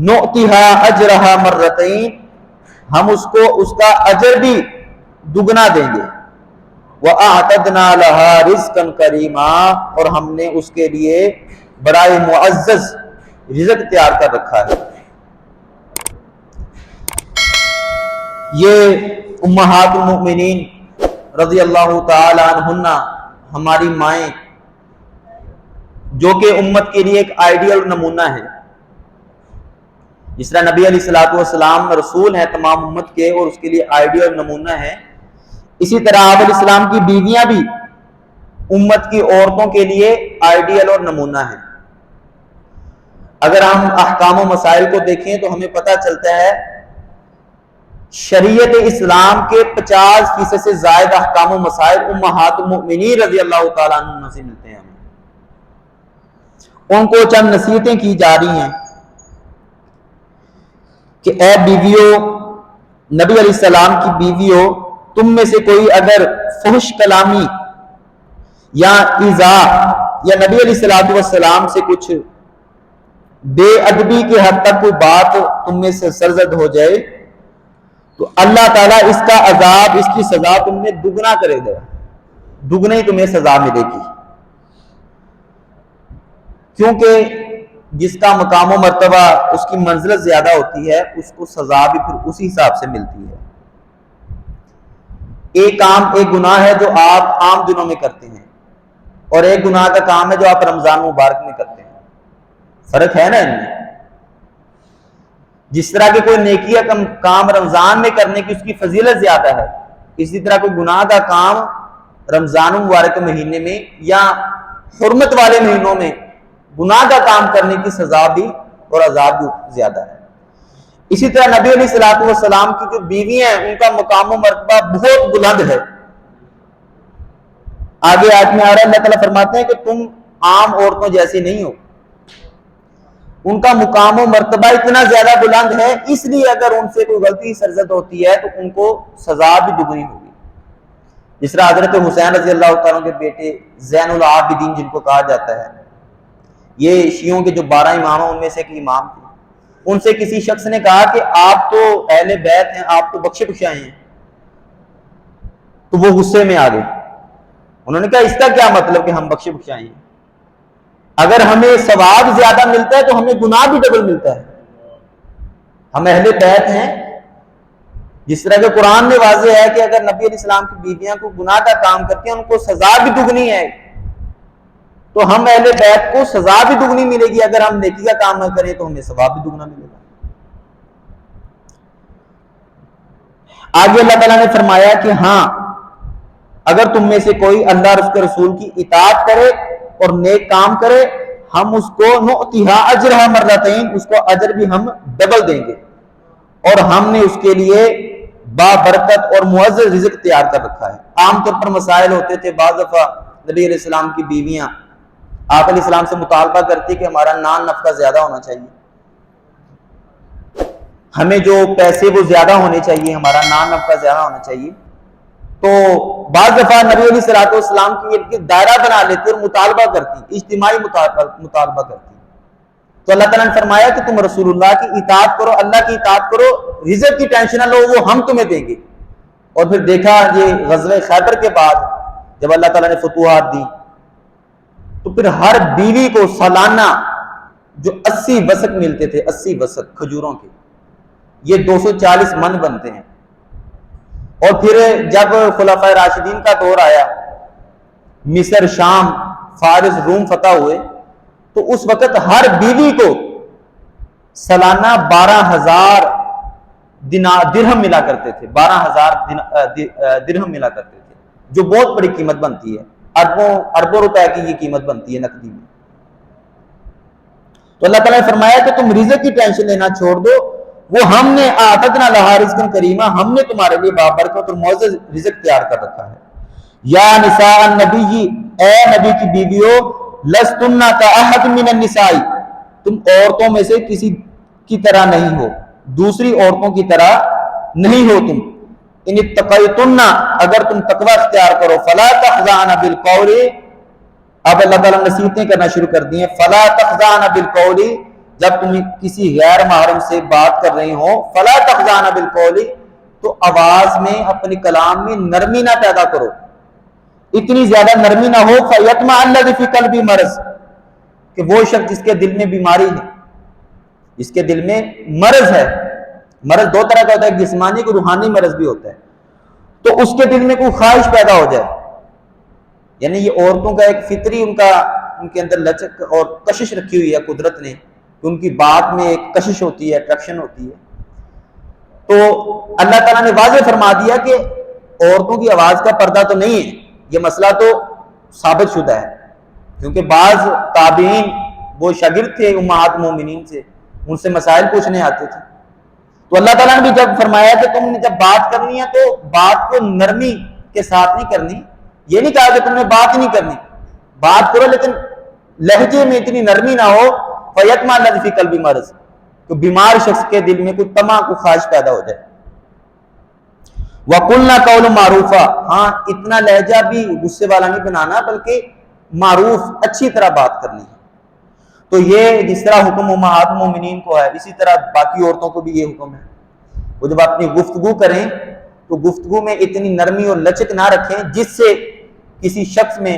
نؤتیہا اجرہا مرتین، ہم اس کو اس کا اجر بھی دگنا دیں گے، وَأَعْتَدْنَا لَهَا رِزْقًا كَرِيمًا، اور ہم نے اس کے لیے بڑا ہی معزز رزق تیار کر رکھا ہے۔ یہ امہات المؤمنین رضی اللہ تعالی عنہن ہماری مائیں، جو کہ امت کے لیے ایک آئیڈیل نمونہ ہے۔ جس طرح نبی علیہ الصلوۃ والسلام رسول ہیں تمام امت کے اور اس کے لیے آئیڈیل نمونہ ہے، اسی طرح آپ علیہ السلام کی بیویاں بھی امت کی عورتوں کے لیے آئیڈیل اور نمونہ ہیں۔ اگر ہم احکام و مسائل کو دیکھیں تو ہمیں پتہ چلتا ہے شریعت اسلام کے 50% سے زائد احکام و مسائل امہات المؤمنین رضی اللہ تعالیٰ عنہ سے ملتے ہیں ہمیں۔ ان کو چند نصیحتیں کی جا رہی ہیں کہ اے بیویو، نبی علیہ السلام کی بیویو، تم میں سے کوئی اگر فحش کلامی یا ایذاء یا نبی علیہ السلام سے کچھ بے ادبی کے حد تک کوئی بات تم میں سے سرزد ہو جائے تو اللہ تعالیٰ اس کا عذاب، اس کی سزا تم میں دگنا کرے گا، دگنی تمہیں سزا ملے گی، کیونکہ جس کا مقام و مرتبہ، اس کی منزلت زیادہ ہوتی ہے، اس کو سزا بھی پھر اسی حساب سے ملتی ہے۔ ایک کام، ایک گناہ ہے جو آپ عام دنوں میں کرتے ہیں، اور ایک گناہ کا کام ہے جو آپ رمضان مبارک میں کرتے ہیں، فرق ہے نا ان میں۔ جس طرح کہ کوئی نیکی کا کام رمضان میں کرنے کی اس کی فضیلت زیادہ ہے، اسی طرح کوئی گناہ کا کام رمضان مبارک کے مہینے میں یا حرمت والے مہینوں میں گناہ کا کام کرنے کی سزا بھی اور عذاب بھی زیادہ ہے۔ اسی طرح نبی علیہ الصلوۃ والسلام کی جو بیویاں ہیں ان کا مقام و مرتبہ بہت بلند ہے۔ آگے آیت میں آ رہا ہے، اللہ تعالیٰ فرماتے ہیں کہ تم عام عورتوں جیسی نہیں ہو، ان کا مقام و مرتبہ اتنا زیادہ بلند ہے، اس لیے اگر ان سے کوئی غلطی سرزد ہوتی ہے تو ان کو سزا بھی دگنی ہوگی۔ جس طرح حضرت حسین رضی اللہ تعالیٰ کے بیٹے زین العابدین جن کو کہا جاتا ہے، یہ شیعوں کے جو 12 امام ہیں ان میں سے ایک امام تھے، ان سے کسی شخص نے کہا کہ آپ تو اہل بیت ہیں، آپ تو بخشے بخشائے ہیں، تو وہ غصے میں آ گئے۔ انہوں نے کہا اس کا کیا مطلب کہ ہم بخشے بخشائے ہیں؟ اگر ہمیں ثواب زیادہ ملتا ہے تو ہمیں گناہ بھی ڈبل ملتا ہے، ہم اہل بیت ہیں۔ جس طرح کہ قرآن میں واضح ہے کہ اگر نبی علیہ السلام کی بیویاں کو گناہ کا کام کرتی ہیں ان کو سزا بھی دگنی ہے، تو ہم اہل بیت کو سزا بھی دگنی ملے گی، اگر ہم نیکی کا کام نہ کریں تو ہمیں ثواب بھی دگنا ملے گا۔ آگے اللہ تعالیٰ نے فرمایا کہ ہاں، اگر تم میں سے کوئی اللہ اور اس کے رسول کی اطاعت کرے اور نیک کام کرے، ہم اس کو نؤتیہا اجرہا مرتین، اس کو اجر بھی ہم ڈبل دیں گے، اور ہم نے اس کے لیے بابرکت اور معزز رزق تیار کر رکھا ہے۔ عام طور پر مسائل ہوتے تھے، بعض دفعہ نبی علیہ السلام کی بیویاں آپ علیہ السلام سے مطالبہ کرتی کہ ہمارا نان نفقہ زیادہ ہونا چاہیے، ہمیں جو پیسے وہ زیادہ ہونے چاہیے، ہمارا نان نفقہ زیادہ ہونا چاہیے۔ تو بعض دفعہ نبی علیہ الصلوۃ والسلام کی دائرہ بنا لیتے اور مطالبہ کرتی، اجتماعی مطالبہ کرتی۔ تو اللہ تعالیٰ نے فرمایا کہ تم رسول اللہ کی اطاعت کرو، اللہ کی اطاعت کرو، رزق کی ٹینشن نہ لو، وہ ہم تمہیں دیں گے۔ اور پھر دیکھا یہ غزوہ خیبر کے بعد جب اللہ تعالیٰ نے فتوحات دی تو پھر ہر بیوی کو سالانہ جو 80 وسق ملتے تھے، 80 وسق کھجوروں کے، یہ 240 من بنتے ہیں۔ اور پھر جب خلفائے راشدین کا دور آیا، مصر، شام، فارس، روم فتح ہوئے، تو اس وقت ہر بیوی کو سالانہ 12,000 درہم ملا کرتے تھے، 12,000 درہم ملا کرتے تھے، جو بہت بڑی قیمت بنتی ہے، اربوں روپے کی یہ قیمت بنتی ہے نقدی میں۔ تو اللہ تعالیٰ نے فرمایا کہ تم رزق کی ٹینشن لینا چھوڑ دو، وہ ہم نے اعتدنا لہا رزقا کریما، ہم نے تمہارے لیے بابرکت اور معزز رزق تیار کر رکھا ہے۔ یا نساء النبی، اے نبی کی بیویو، لستن کاحد من النساء، تم عورتوں میں سے کسی کی طرح نہیں ہو، دوسری عورتوں کی طرح نہیں ہو تم۔ ان اتقیتن، اگر تم تقوی اختیار کرو، فلا تخضعن بالقول، اب اللہ تعالیٰ نے نصیحتیں کرنا شروع کر دی ہیں، فلا تخضعن بالقول، جب تم کسی غیر محرم سے بات کر رہی ہو فلا تخضعن بالقول، تو آواز میں اپنے کلام میں نرمی نہ پیدا کرو، اتنی زیادہ نرمی نہ ہو فیطمع الذی فی قلبہ مرض، کہ وہ شخص جس کے دل میں بیماری ہے، جس کے دل میں مرض ہے. مرض دو طرح کا ہوتا ہے، جسمانی کو روحانی مرض بھی ہوتا ہے. تو اس کے دل میں کوئی خواہش پیدا ہو جائے، یعنی یہ عورتوں کا ایک فطری ان کے اندر لچک اور کشش رکھی ہوئی ہے قدرت نے، کہ ان کی بات میں ایک کشش ہوتی ہے، اٹریکشن ہوتی ہے. تو اللہ تعالیٰ نے واضح فرما دیا کہ عورتوں کی آواز کا پردہ تو نہیں ہے، یہ مسئلہ تو ثابت شدہ ہے، کیونکہ بعض تابعین وہ شاگرد تھے امہات مومنین سے، ان سے مسائل پوچھنے آتے تھے. تو اللہ تعالیٰ نے بھی جب فرمایا کہ تم نے جب بات کرنی ہے تو بات کو نرمی کے ساتھ نہیں کرنی، یہ نہیں کہا کہ تم نے بات ہی نہیں کرنی، بات کرو لیکن لہجے میں اتنی نرمی نہ ہو فیطمع الذی فی قلبہ مرض، تو بیمار شخص کے دل میں کوئی طمع، کوئی خواہش پیدا ہو جائے. وَقُلْنَا قَوْلٌ مَعْرُوفًا، ہاں اتنا لہجہ بھی غصے والا نہیں بنانا، بلکہ معروف اچھی طرح بات کرنی ہے. تو یہ جس طرح حکم امہات مومنین کو ہے، اسی طرح باقی عورتوں کو بھی یہ حکم ہے. وہ جب اپنی گفتگو کریں تو گفتگو میں اتنی نرمی اور لچک نہ رکھیں جس سے کسی شخص میں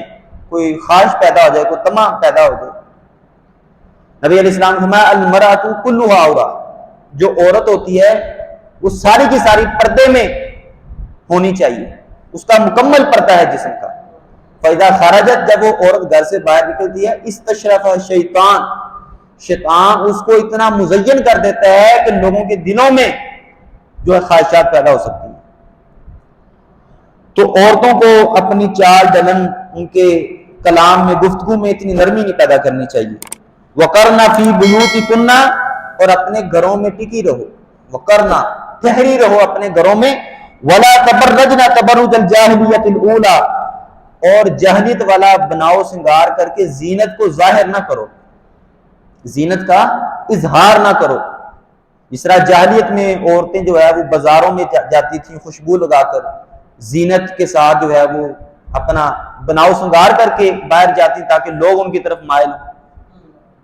کوئی خواہش پیدا ہو جائے، کوئی طمع پیدا ہو جائے. نبی علیہ السلام نے فرمایا المرأۃ کلھا عورۃ، جو عورت ہوتی ہے وہ ساری کی ساری پردے میں ہونی چاہیے، اس کا مکمل پردہ ہے جسم کا. فَإِذَا خَرَجَتْ، جب وہ عورت گھر سے باہر نکلتی ہے، استشرف شیطان، شیطان اس کو اتنا مزین کر دیتا ہے کہ لوگوں کے دلوں میں جو ہے خواہشات پیدا ہو سکتی ہیں. تو عورتوں کو اپنی چال ڈلن، ان کے کلام میں، گفتگو میں اتنی نرمی نہیں پیدا کرنی چاہیے. وَقَرْنَ فِي بُيُوتِكُنَّ، اور اپنے گھروں میں ٹکی رہو، وَقَرْنَ ٹھہری رہو اپنے گھروں میں. وَلَا تَبَرَّجْنَ تَبَرُّجَ الْجَاهِلِيَّةِ الْأُولَى، اور جاہلیت والا بناؤ سنگار کر کے زینت کو ظاہر نہ کرو، زینت کا اظہار نہ کرو. جس طرح جاہلیت میں عورتیں جو ہے وہ بازاروں میں جاتی تھیں خوشبو لگا کر، زینت کے ساتھ جو ہے وہ اپنا بناؤ سنگار کر کے باہر جاتی تاکہ لوگ ان کی طرف مائل ہوں.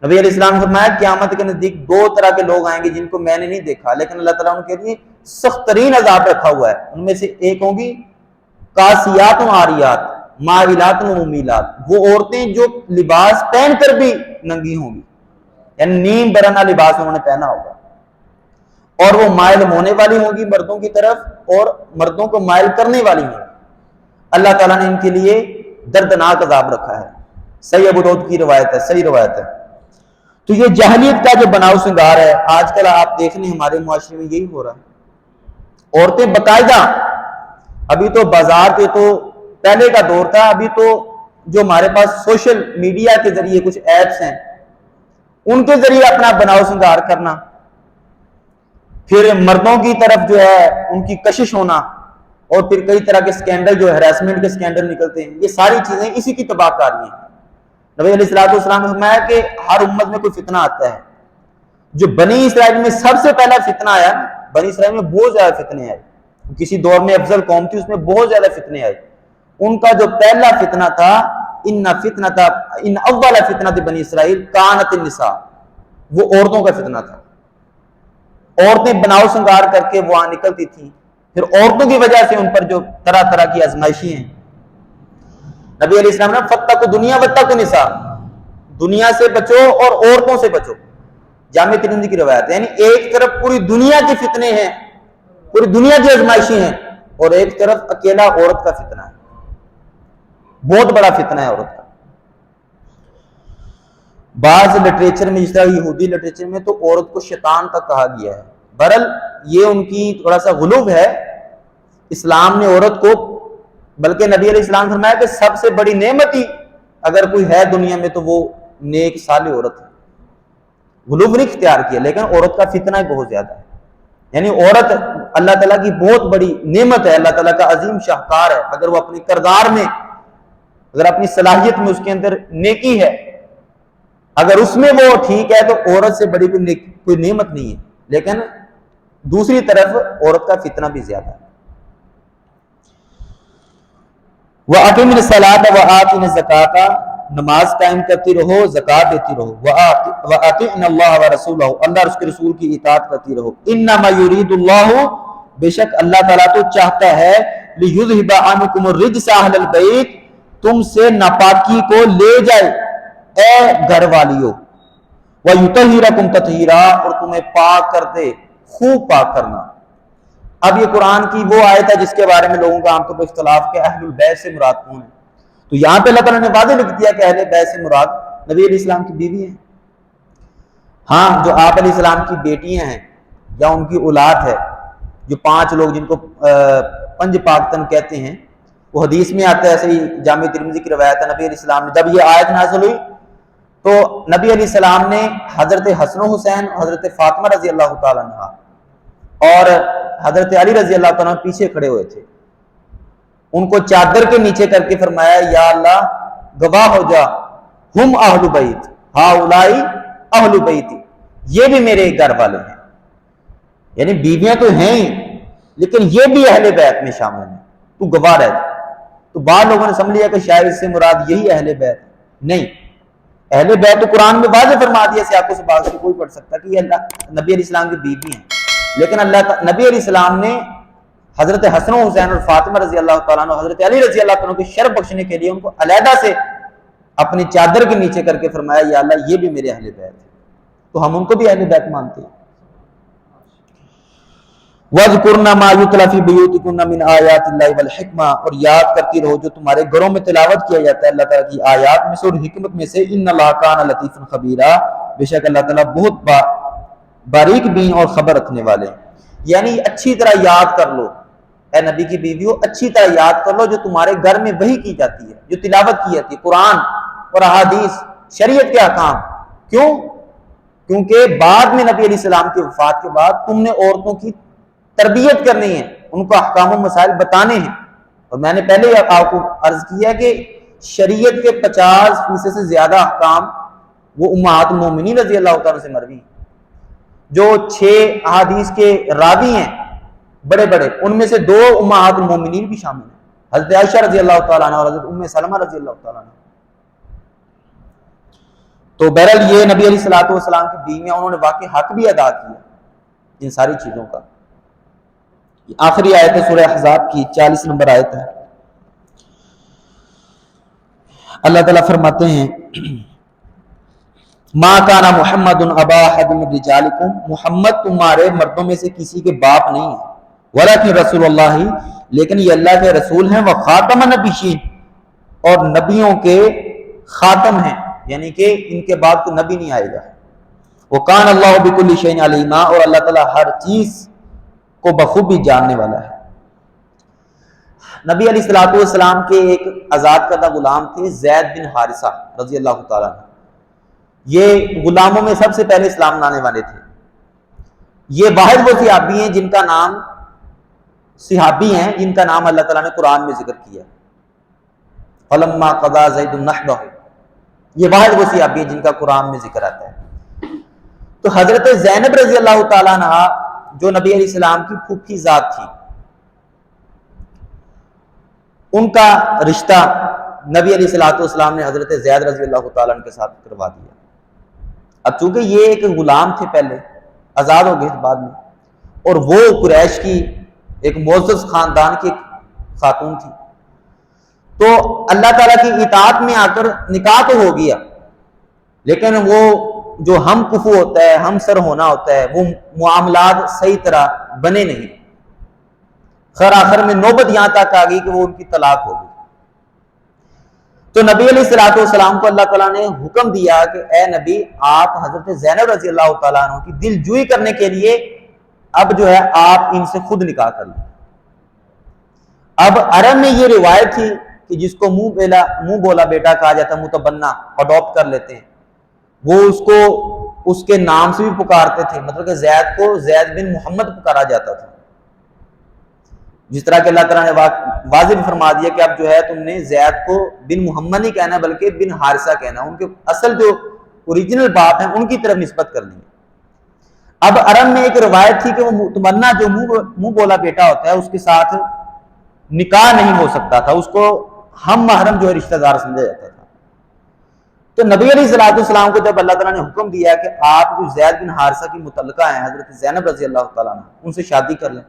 نبی علیہ السلام نے فرمایا قیامت کے نزدیک دو طرح کے لوگ آئیں گے جن کو میں نے نہیں دیکھا، لیکن اللہ تعالیٰ ان کے لیے سخت ترین عذاب رکھا ہوا ہے. ان میں سے ایک ہوں گی کاسیات و عاریات، مائلات و ممیلات، وہ عورتیں جو لباس پہن کر بھی ننگی ہوں گی، یعنی نیم برہنہ لباس انہوں نے پہنا ہوگا، اور وہ مائل ہونے والی ہوں گی مردوں کی طرف اور مردوں کو مائل کرنے والی ہوں گی. اللہ تعالیٰ نے ان کے لیے دردناک عذاب رکھا ہے. صحیح ابو داؤد کی روایت ہے، صحیح روایت ہے. تو یہ جاہلیت کا جو بناؤ سنگار ہے، آج کل آپ دیکھ لیں ہمارے معاشرے میں یہی ہو رہا ہے. عورتیں باقاعدہ، ابھی تو بازار کے تو پہلے کا دور تھا، ابھی تو جو ہمارے پاس سوشل میڈیا کے ذریعے کچھ ایپس ہیں ان کے ذریعے اپنا بناؤ سنگار کرنا، پھر مردوں کی طرف جو ہے ان کی کشش ہونا، اور پھر کئی طرح کے سکینڈل جو ہراسمنٹ کے سکینڈل نکلتے ہیں، یہ ساری چیزیں اسی کی تباہ کاری ہیں. نبی علیہ السلام نے فرمایا کہ ہر امت میں کوئی فتنہ آتا ہے. جو بنی اسرائیل میں سب سے پہلا فتنہ آیا، بنی اسرائیل میں بہت زیادہ فتنے آئے، کسی دور میں افضل قوم تھی، اس میں بہت زیادہ فتنے آئے. ان کا جو پہلا فتنہ تھا، ان اول فتنہ بنی اسرائیل کانت النساء، وہ عورتوں کا فتنہ تھا. عورتیں بناؤ سنگار کر کے وہاں نکلتی تھیں، پھر عورتوں کی وجہ سے ان پر جو طرح طرح کی آزمائشیں ہیں. نبی علیہ السلام نے فاتقوا دنیا واتقوا النساء، دنیا سے بچو اور عورتوں سے بچو. جامع ترمذی کی روایت ہے، یعنی ایک طرف پوری دنیا کے فتنے ہیں، پوری دنیا کی آزمائشیں ہیں، اور ایک طرف اکیلا عورت کا فتنہ ہے. بہت بڑا فتنہ ہے عورت کا. بعض لٹریچر میں، جس طرح یہودی لٹریچر میں، تو عورت کو شیطان تک کہا گیا ہے. بہرحال یہ ان کی تھوڑا سا غلو ہے. اسلام نے عورت کو، بلکہ نبی علیہ السلام نے فرمایا کہ سب سے بڑی نعمت ہی اگر کوئی ہے دنیا میں تو وہ نیک صالح عورت ہے. غلو نہیں اختیار کیا، لیکن عورت کا فتنہ ہی بہت زیادہ ہے. یعنی عورت اللہ تعالیٰ کی بہت بڑی نعمت ہے، اللہ تعالیٰ کا عظیم شاہکار ہے. اگر وہ اپنی کردار میں، اگر اپنی صلاحیت میں اس کے اندر نیکی ہے، اگر اس میں وہ ٹھیک ہے، تو عورت سے بڑی کوئی نعمت نہیں ہے. لیکن دوسری طرف عورت کا فتنہ بھی زیادہ ہے. وَأَقِمِ الصَّلَاةَ وَآتِ الزَّكَاةَ، نماز قائم کرتی رہو، زکات دیتی رہو، وَأَطِعْنَ اللَّهَ وَرَسُولَهُ اللہ اور اس کے رسول کی اطاعت کرتی رہو. انما یرید اللہ بے شک اللہ تعالیٰ تو چاہتا ہے لِيُذْهِبَ عَنْكُمُ الرِّجْسَ أَهْلَ الْبَيْتِ تم سے ناپاکی کو لے جائے اے گھر والیو، وَيُطَهِّرَكُمْ تَطْهِيرًا اور تمہیں پاک کر دے خوب پاک کرنا. اب یہ قرآن کی وہ آیت ہے جس کے بارے میں لوگوں کا عام طور پر اختلاف کہ اہل البیت سے مراد کون ہے. تو یہاں پہ اللہ تعالیٰ نے واضح لکھ دیا کہ اہل بیت سے مراد نبی علیہ السلام کی بیوی ہیں. ہاں جو آپ علیہ السلام کی بیٹیاں ہیں یا ان کی اولاد ہے، جو 5 لوگ جن کو پنج پاکتن کہتے ہیں، وہ حدیث میں آتا ہے. ایسے ہی جامع ترمذی کی روایت ہے، نبی علیہ السلام نے جب یہ آیت نازل ہوئی تو نبی علیہ السلام نے حضرت حسن و حسین، حضرت فاطمہ رضی اللہ تعالیٰ عنہ اور حضرت علی رضی اللہ تعالیٰ عنہ پیچھے کھڑے ہوئے تھے، ان کو چادر کے نیچے کر کے فرمایا یا اللہ گواہ ہو جا ہم اہل بیت ہاؤلائی اہل بیتی، یہ بھی میرے گھر والے ہیں. یعنی بیویاں تو ہیں ہی لیکن یہ بھی اہل بیت میں شامل ہیں، تو گواہ رہ جا. تو بعض لوگوں نے سمجھ لیا کہ شاید اس سے مراد یہی اہل بیت. نہیں، اہل بیت تو قرآن میں واضح فرما دیا سیاق و سباق سے کوئی پڑھ سکتا کہ یہ اللہ نبی علیہ السلام کی بیوی ہیں. لیکن نبی علیہ السلام نے حضرت حسن و حسین اور فاطمہ رضی اللہ تعالیٰ عنہ، حضرت علی رضی اللہ تعالیٰ عنہ کی شرف بخشنے کے لیے ان کو علیحدہ سے اپنی چادر کے نیچے کر کے فرمایا یا اللہ یہ بھی میرے اہل بیت ہیں. تو ہم ان کو بھی اہل بیت مانتے ہیں. وَاذْكُرْنَ مَا يُتْلَى فِي بُيُوتِكُنَّ مِنْ آيَاتِ اللَّهِ وَالْحِكْمَةِ اور یاد کرتی رہو جو تمہارے گھروں میں تلاوت کیا جاتا ہے اللہ تعالیٰ کی آیات میں سے اور حکمت میں سے. إِنَّ اللَّهَ كَانَ لَطِيفًا خَبِيرًا بے شک اللہ تعالیٰ بہت باریک بین اور خبر رکھنے والے ہیں. یعنی اچھی طرح یاد کر لو اے نبی کی بیویوں، اچھی طرح یاد کر لو جو تمہارے گھر میں وحی کی جاتی ہے، جو تلاوت کی جاتی ہے، قرآن اور احادیث شریعت کے احکام. کیوں؟ کیونکہ بعد میں نبی علیہ السلام کی وفات کے بعد تم نے عورتوں کی تربیت کرنی ہے، ان کو احکام و مسائل بتانے ہیں. اور میں نے پہلے آپ کو عرض کیا کہ شریعت کے 50% سے زیادہ احکام وہ امہات المومنین رضی اللہ تعالیٰ سے مروی ہیں. جو 6 احادیث کے راوی ہیں بڑے بڑے، ان میں سے 2 امہات المومنین بھی شامل ہیں، حضرت عائشہ رضی اللہ تعالیٰ عنہ اور حضرت ام سلمہ رضی اللہ تعالیٰ عنہ. تو بہرحال یہ نبی علیہ السلام کی بیویاں، انہوں نے واقعی حق بھی ادا کیا ان ساری چیزوں کا. آخری آیت ہے سورہ احزاب کی 40 نمبر آیت ہے. اللہ تعالیٰ فرماتے ہیں ما کان محمد ابا احد من رجالکم محمد تمہارے مردوں میں سے کسی کے باپ نہیں ہے، ولکن رسول اللہ لیکن یہ اللہ کے رسول ہیں، وخاتم النبیین اور نبیوں کے خاتم ہیں، یعنی کہ ان کے بعد کوئی نبی نہیں آئے گا. وکان اللہ بکل شیء علیما اور اللہ تعالیٰ ہر چیز کو بخوبی جاننے والا ہے. نبی علیہ السلام کے ایک آزاد کردہ غلام تھے زید بن حارثہ رضی اللہ تعالیٰ عنہ. یہ غلاموں میں سب سے پہلے اسلام لانے والے تھے. یہ واحد وہ صحابی ہیں جن کا نام صحابی ہیں جن کا نام اللہ تعالیٰ نے قرآن میں ذکر کیا. فلما قضى زید نحبہ، یہ واحد وہ صحابی ہیں جن کا قرآن میں ذکر آتا ہے. تو حضرت زینب رضی اللہ تعالیٰ عنہ جو نبی علیہ السلام کی پھوپھی ذات تھی، ان کا رشتہ نبی علیہ السلام نے حضرت زید رضی اللہ تعالیٰ عنہ کے ساتھ کروا دیا. اب چونکہ یہ ایک غلام تھے پہلے، آزاد ہو گئے بعد میں، اور وہ قریش کی ایک معزز خاندان کی خاتون تھی، تو اللہ تعالیٰ کی اطاعت میں آ کر نکاح تو ہو گیا، لیکن وہ جو ہم کفو ہوتا ہے، ہم سر ہونا ہوتا ہے، وہ معاملات صحیح طرح بنے نہیں. خیر آخر میں نوبت یہاں تک آ گئی کہ وہ ان کی طلاق ہو گئی. تو نبی علیہ السلام کو اللہ تعالیٰ نے حکم دیا کہ اے نبی آپ حضرت زینب رضی اللہ تعالیٰ عنہ کی دل جوئی کرنے کے لیے اب جو ہے آپ ان سے خود نکاح کر لیں. اب عرب میں یہ روایت تھی کہ جس کو منہ بولا بیٹا کہا جاتا ہے، متبنہ اڈاپٹ کر لیتے ہیں، وہ اس کو اس کے نام سے بھی پکارتے تھے. مطلب کہ زید کو زید بن محمد پکارا جاتا تھا، جس طرح کہ اللہ تعالیٰ نے واضح فرما دیا کہ اب جو ہے تم نے زید کو بن محمد نہیں کہنا بلکہ بن حارثہ کہنا. ان کے اصل جو اوریجنل باپ ہیں ان کی طرف نسبت کرنی ہے. اب عرب میں ایک روایت تھی کہ وہ متمنا جو منہ بولا بیٹا ہوتا ہے اس کے ساتھ نکاح نہیں ہو سکتا تھا، اس کو ہم محرم جو ہے رشتہ دار سمجھا جاتا تھا. تو نبی علیہ الصلوۃ والسلام کو جب اللہ تعالیٰ نے حکم دیا کہ آپ جو زید بن حارثہ کی متعلقہ ہیں حضرت زینب رضی اللہ تعالیٰ عنہ، ان سے شادی کر لیں،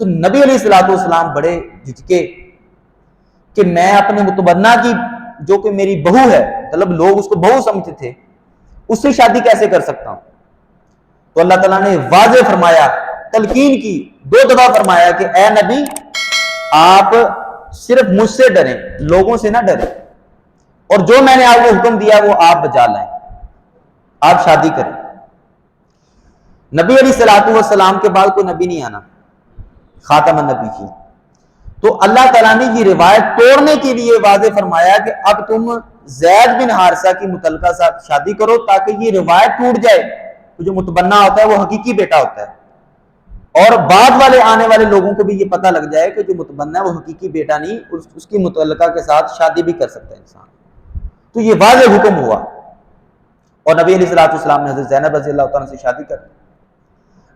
تو نبی علیہ الصلوۃ والسلام بڑے جھجکے کہ میں اپنے متبنہ کی جو کہ میری بہو ہے، مطلب لوگ اس کو بہو سمجھتے تھے، اس سے شادی کیسے کر سکتا ہوں؟ تو اللہ تعالیٰ نے واضح فرمایا، تلقین کی، 2 دفعہ فرمایا کہ اے نبی آپ صرف مجھ سے ڈریں، لوگوں سے نہ ڈریں، اور جو میں نے آپ کو حکم دیا وہ آپ بجا لائیں، آپ شادی کریں۔ نبی علیہ الصلوۃ والسلام کے بعد کوئی نبی نہیں آنا، خاتم النبی کی۔ تو اللہ تعالیٰ نے یہ روایت توڑنے کے لیے واضح فرمایا کہ اب تم زید بن حارثہ کی متعلقہ ساتھ شادی کرو تاکہ یہ روایت ٹوٹ جائے، جو متبنہ ہوتا ہے وہ حقیقی بیٹا ہوتا ہے، اور بعد والے آنے والے لوگوں کو بھی یہ پتہ لگ جائے کہ جو متبنہ ہے وہ حقیقی بیٹا نہیں، اس کی متعلقہ کے ساتھ شادی بھی کر سکتا ہے انسان۔ تو یہ واضح حکم ہوا، اور نبی علیہ الصلوۃ والسلام نے حضرت زینب رضی اللہ تعالیٰ سے شادی کر دی۔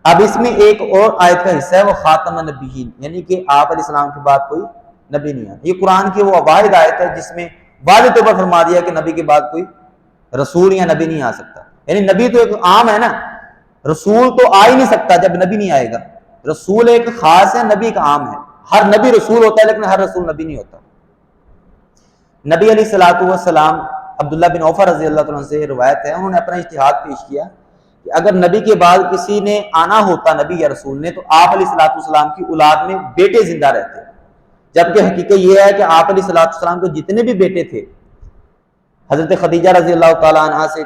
اب اس میں ایک اور آیت کا حصہ ہے، وہ خاتم النبیین، یعنی کہ آپ علیہ السلام کے بعد کوئی نبی نہیں آیا۔ یہ قرآن کی وہ واحد آیت ہے جس میں واضح طور پر فرما دیا کہ نبی کے بعد کوئی رسول یا نبی نہیں آ سکتا۔ یعنی نبی تو ایک عام ہے نا، رسول تو آ ہی نہیں سکتا جب نبی نہیں آئے گا۔ رسول ایک خاص ہے، نبی ایک عام ہے۔ ہر نبی رسول ہوتا ہے لیکن ہر رسول نبی نہیں ہوتا۔ نبی علیہ الصلوۃ والسلام، عبداللہ بن عوف رضی اللہ عنہ سے روایت ہے، انہوں نے اپنا اجتہاد پیش کیا کہ اگر نبی کے بعد کسی نے آنا ہوتا نبی یا رسول نے، تو آپ علیہ الصلوۃ والسلام کی اولاد میں بیٹے زندہ رہتے، جبکہ حقیقت یہ ہے کہ آپ علیہ الصلوۃ والسلام کو جتنے بھی بیٹے تھے، حضرت خدیجہ رضی اللہ تعالیٰ عنہ سے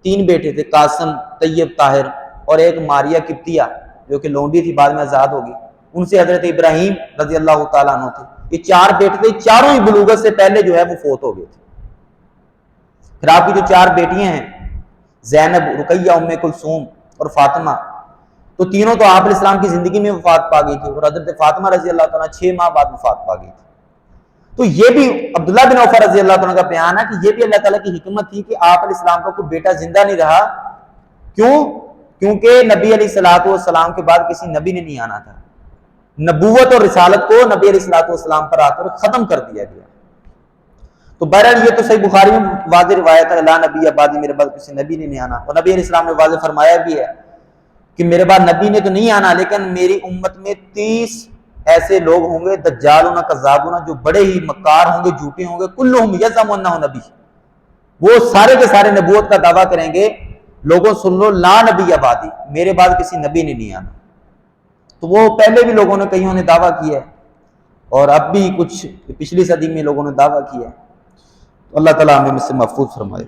3 بیٹے تھے، قاسم، طیب، طاہر، اور ایک ماریہ قبطیہ جو کہ لونڈی تھی، بعد میں آزاد ہوگی، ان سے حضرت ابراہیم رضی اللہ تعالیٰ عنہ تھے۔ یہ 4 بیٹے تھے، چاروں ہی بلوغت سے پہلے جو ہے وہ فوت ہو گئے تھے۔ پھر آپ کی جو 4 بیٹیاں ہیں، زینب، رقیہ، ام کلثوم اور فاطمہ، تو تینوں تو آپ علیہ السلام کی زندگی میں وفات پا گئی تھی، اور حضرت فاطمہ رضی اللہ تعالیٰ 6 ماہ بعد وفات پا گئی تھی۔ تو یہ بھی عبداللہ بن عوف رضی اللہ تعالیٰ کا بیان ہے کہ یہ بھی اللہ تعالیٰ کی حکمت تھی کہ آپ علیہ السلام کا کوئی بیٹا زندہ نہیں رہا۔ کیوں؟ کیونکہ نبی علیہ الصلوۃ والسلام کے بعد کسی نبی نے نہیں آنا تھا، نبوت اور رسالت کو نبی علیہ الصلوۃ والسلام پر آ کر ختم کر دیا گیا۔ تو بہرحال یہ تو صحیح بخاری میں واضح روایت ہے، لا نبی بعدی، میرے بعد کسی نبی نے نہیں آنا، اور نبی علیہ السلام نے واضح فرمایا بھی ہے کہ میرے بعد نبی نے تو نہیں آنا، لیکن میری امت میں 30 ایسے لوگ ہوں گے، دجالون کذابون، جو بڑے ہی مکار ہوں گے، جھوٹے ہوں گے، کلہم یزعم انہ نبی، وہ سارے کے سارے نبوت کا دعویٰ کریں گے، لوگوں سن لو، لا نبی بعدی، میرے بعد کسی نبی نے نہیں آنا۔ تو وہ پہلے بھی لوگوں نے، کئیوں نے دعویٰ کیا ہے، اور اب بھی کچھ پچھلی صدی میں لوگوں نے دعویٰ کیا ہے۔ اللہ تعالیٰ ہمیں اس سے محفوظ فرمائے۔